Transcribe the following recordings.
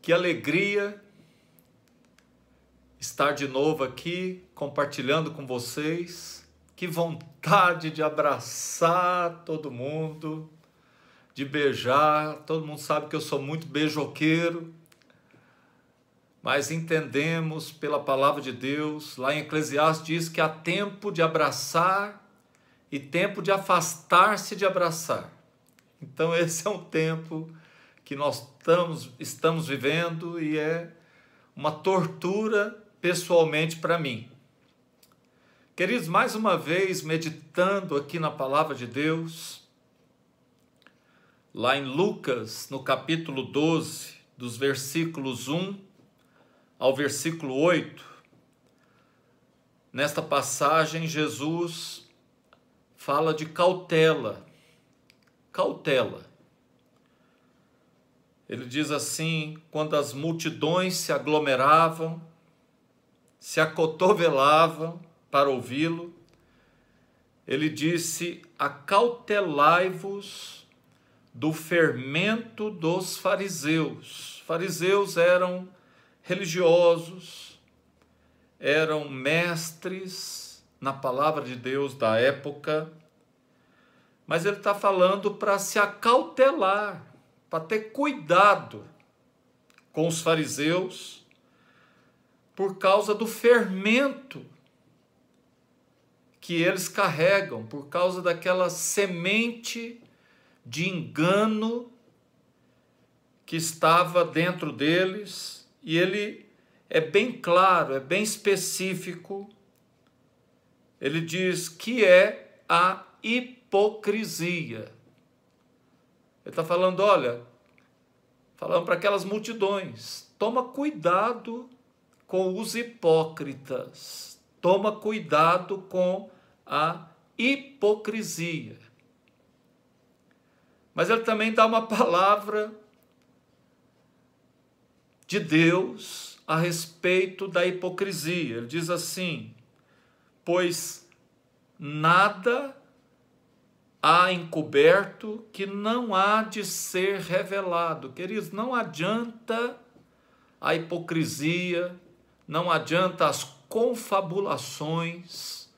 Que alegria estar de novo aqui compartilhando com vocês. Que vontade de abraçar todo mundo, de beijar. Todo mundo sabe que eu sou muito beijoqueiro, mas entendemos pela palavra de Deus, lá em Eclesiastes diz que há tempo de abraçar e tempo de afastar-se de abraçar. Então esse é um tempo que nós estamos vivendo e é uma tortura pessoalmente para mim. Queridos, mais uma vez meditando aqui na palavra de Deus, lá em Lucas, no capítulo 12, dos versículos 1 ao versículo 8, nesta passagem Jesus fala de cautela. Cautela. Ele diz assim: quando as multidões se aglomeravam, se acotovelavam para ouvi-lo, ele disse: acautelai-vos do fermento dos fariseus. Fariseus eram religiosos, eram mestres na palavra de Deus da época, mas ele está falando para se acautelar, para ter cuidado com os fariseus, por causa do fermento que eles carregam, por causa daquela semente de engano que estava dentro deles. E ele é bem claro, é bem específico. Ele diz que é a hipocrisia. Ele está falando, olha, falando para aquelas multidões, toma cuidado com os hipócritas, toma cuidado com a hipocrisia. Mas ele também dá uma palavra de Deus a respeito da hipocrisia. Ele diz assim: pois nada há encoberto que não há de ser revelado. Queridos, não adianta a hipocrisia, não adianta as confabulações,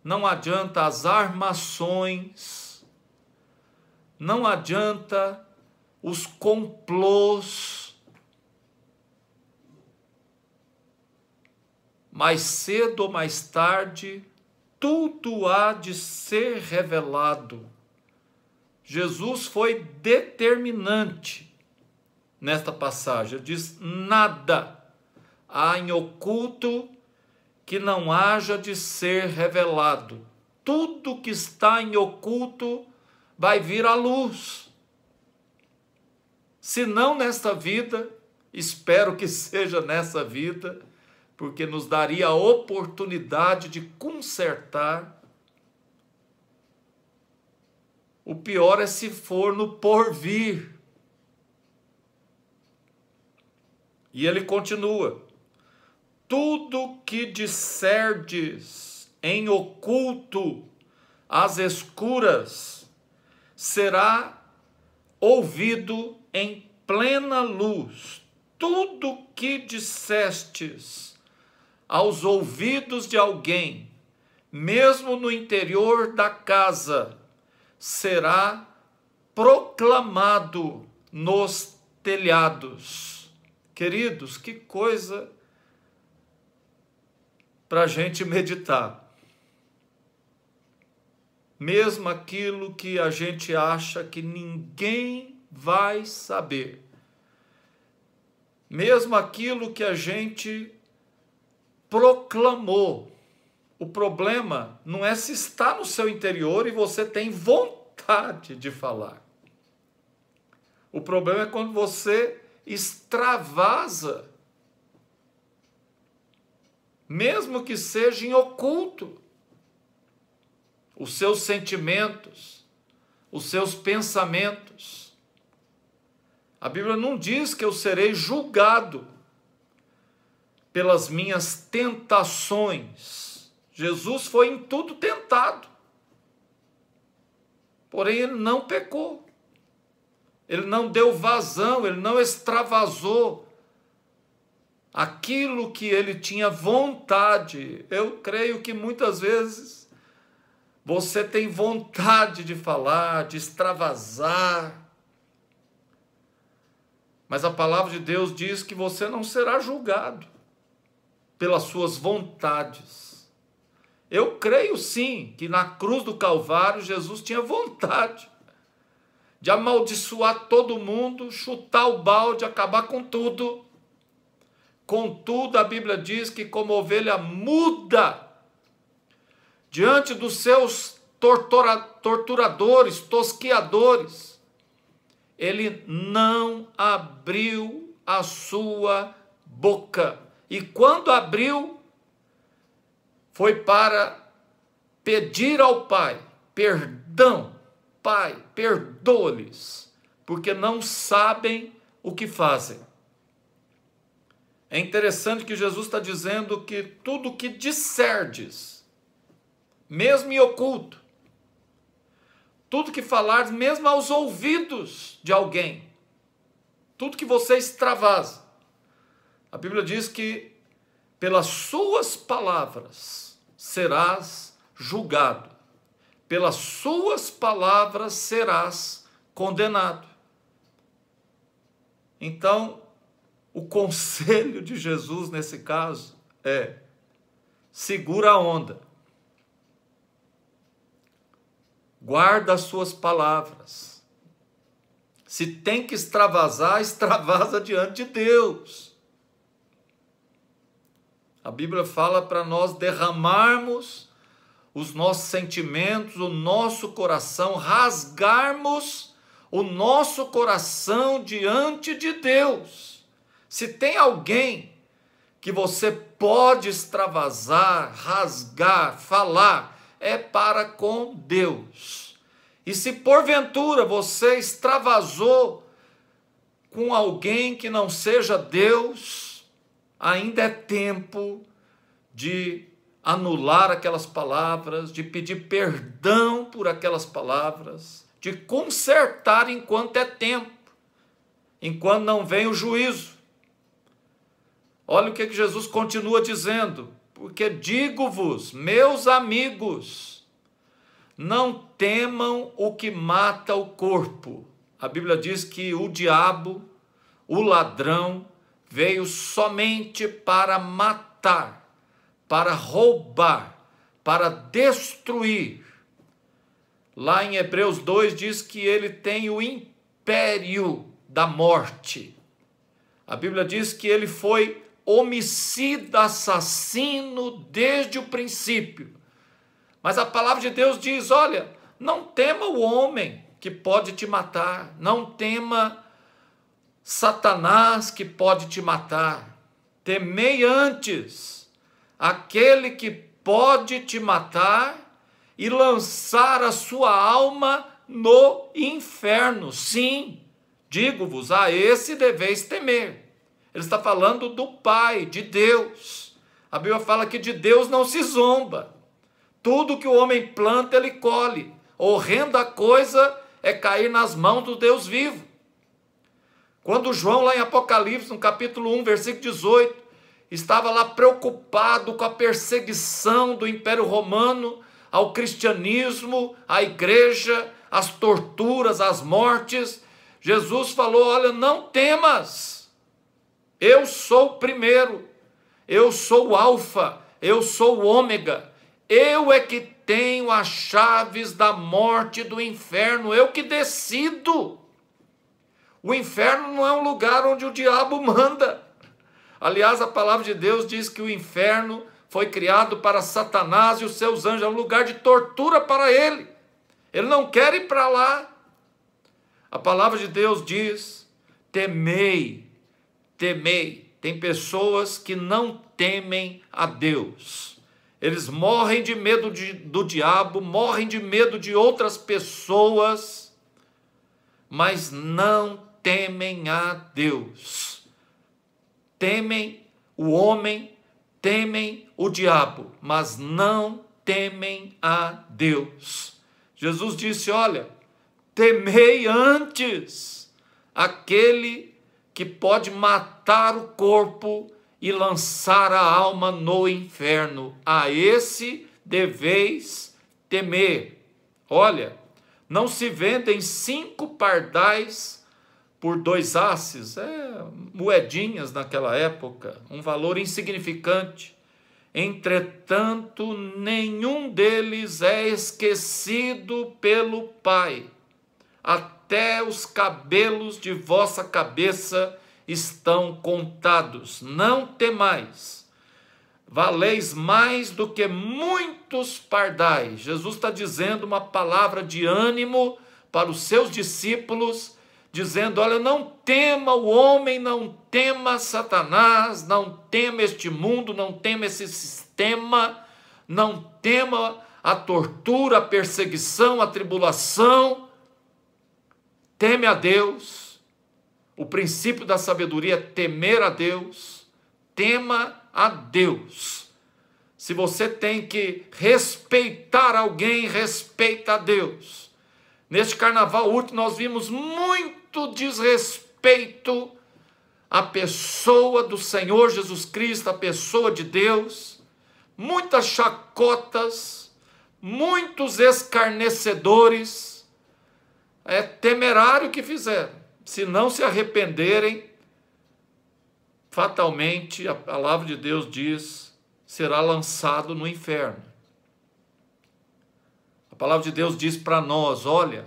não adianta as armações, não adianta os complôs. Mais cedo ou mais tarde, tudo há de ser revelado. Jesus foi determinante nesta passagem. Ele diz: nada há em oculto que não haja de ser revelado. Tudo que está em oculto vai vir à luz. Se não nesta vida, espero que seja nessa vida, porque nos daria a oportunidade de consertar. O pior é se for no porvir. E ele continua: tudo que disserdes em oculto, às escuras, será ouvido em plena luz. Tudo que dissestes aos ouvidos de alguém, mesmo no interior da casa, será proclamado nos telhados. Queridos, que coisa para a gente meditar. Mesmo aquilo que a gente acha que ninguém vai saber, mesmo aquilo que a gente proclamou, o problema não é se está no seu interior e você tem vontade de falar. O problema é quando você extravasa, mesmo que seja em oculto, os seus sentimentos, os seus pensamentos. A Bíblia não diz que eu serei julgado pelas minhas tentações. Jesus foi em tudo tentado, porém ele não pecou. Ele não deu vazão, ele não extravasou aquilo que ele tinha vontade. Eu creio que muitas vezes você tem vontade de falar, de extravasar, mas a palavra de Deus diz que você não será julgado pelas suas vontades. Eu creio sim que na cruz do Calvário Jesus tinha vontade de amaldiçoar todo mundo, chutar o balde, acabar com tudo. Contudo, a Bíblia diz que como ovelha muda diante dos seus torturadores, tosqueadores, ele não abriu a sua boca. E quando abriu, foi para pedir ao Pai perdão. Pai, perdoa-lhes, porque não sabem o que fazem. É interessante que Jesus está dizendo que tudo que disserdes, mesmo em oculto, tudo que falardes, mesmo aos ouvidos de alguém, tudo que você extravasa, a Bíblia diz que pelas suas palavras serás julgado, pelas suas palavras serás condenado. Então, o conselho de Jesus nesse caso é: segura a onda, guarda as suas palavras. Se tem que extravasar, extravasa diante de Deus. A Bíblia fala para nós derramarmos os nossos sentimentos, o nosso coração, rasgarmos o nosso coração diante de Deus. Se tem alguém que você pode extravasar, rasgar, falar, é para com Deus. E se porventura você extravasou com alguém que não seja Deus, ainda é tempo de anular aquelas palavras, de pedir perdão por aquelas palavras, de consertar enquanto é tempo, enquanto não vem o juízo. Olha o que Jesus continua dizendo: porque digo-vos, meus amigos, não temam o que mata o corpo. A Bíblia diz que o diabo, o ladrão, veio somente para matar, para roubar, para destruir. Lá em Hebreus 2 diz que ele tem o império da morte. A Bíblia diz que ele foi homicida, assassino desde o princípio. Mas a palavra de Deus diz: olha, não tema o homem que pode te matar, não tema Satanás que pode te matar. Temei antes aquele que pode te matar e lançar a sua alma no inferno. Sim, digo-vos, a esse deveis temer. Ele está falando do Pai, de Deus. A Bíblia fala que de Deus não se zomba. Tudo que o homem planta, ele colhe. Horrenda coisa é cair nas mãos do Deus vivo. Quando João, lá em Apocalipse, no capítulo 1, versículo 18, estava lá preocupado com a perseguição do Império Romano ao cristianismo, à igreja, as torturas, as mortes, Jesus falou: olha, não temas. Eu sou o primeiro, eu sou o alfa, eu sou o ômega, eu é que tenho as chaves da morte e do inferno, eu que decido. O inferno não é um lugar onde o diabo manda. Aliás, a palavra de Deus diz que o inferno foi criado para Satanás e os seus anjos, é um lugar de tortura para ele. Ele não quer ir para lá. A palavra de Deus diz: temei. Temei. Tem pessoas que não temem a Deus. Eles morrem de medo do diabo, morrem de medo de outras pessoas, mas não temem a Deus. Temem o homem, temem o diabo, mas não temem a Deus. Jesus disse: olha, temei antes aquele que pode matar o corpo e lançar a alma no inferno. A esse deveis temer. Olha, não se vendem 5 pardais por 2 asses, moedinhas naquela época, um valor insignificante. Entretanto, nenhum deles é esquecido pelo Pai. Até os cabelos de vossa cabeça estão contados. Não temais, valeis mais do que muitos pardais. Jesus está dizendo uma palavra de ânimo para os seus discípulos, dizendo: olha, não tema o homem, não tema Satanás, não tema este mundo, não tema esse sistema, não tema a tortura, a perseguição, a tribulação. Teme a Deus. O princípio da sabedoria é temer a Deus. Tema a Deus. Se você tem que respeitar alguém, respeita a Deus. Neste carnaval último nós vimos muito desrespeito à pessoa do Senhor Jesus Cristo, à pessoa de Deus, muitas chacotas, muitos escarnecedores. É temerário o que fizeram. Se não se arrependerem, fatalmente, a palavra de Deus diz, será lançado no inferno. A palavra de Deus diz para nós, olha,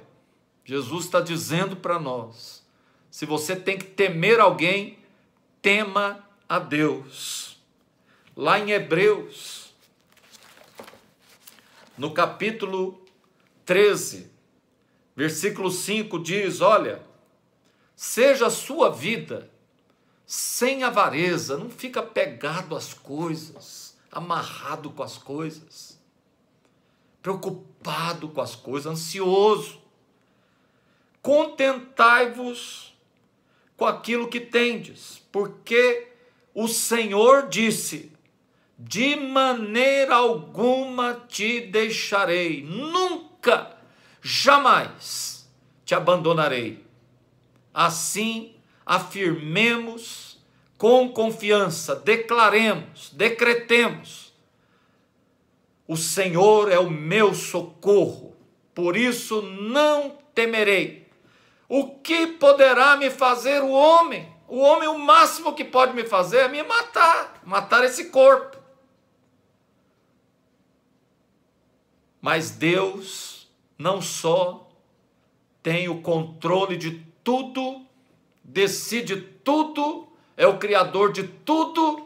Jesus está dizendo para nós, se você tem que temer alguém, tema a Deus. Lá em Hebreus, no capítulo 13, versículo 5 diz, olha, seja a sua vida sem avareza, não fica pegado às coisas, amarrado com as coisas, preocupado com as coisas, ansioso. Contentai-vos com aquilo que tendes, porque o Senhor disse, de maneira alguma te deixarei, nunca, jamais te abandonarei. Assim, afirmemos com confiança, declaremos, decretemos, o Senhor é o meu socorro, por isso não temerei. O que poderá me fazer o homem? O homem, o máximo que pode me fazer é me matar esse corpo. Mas Deus não só tem o controle de tudo, decide tudo, é o Criador de tudo,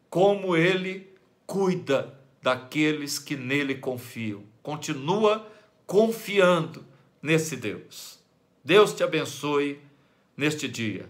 como Ele cuida daqueles que nele confiam. Continua confiando nesse Deus. Deus te abençoe neste dia.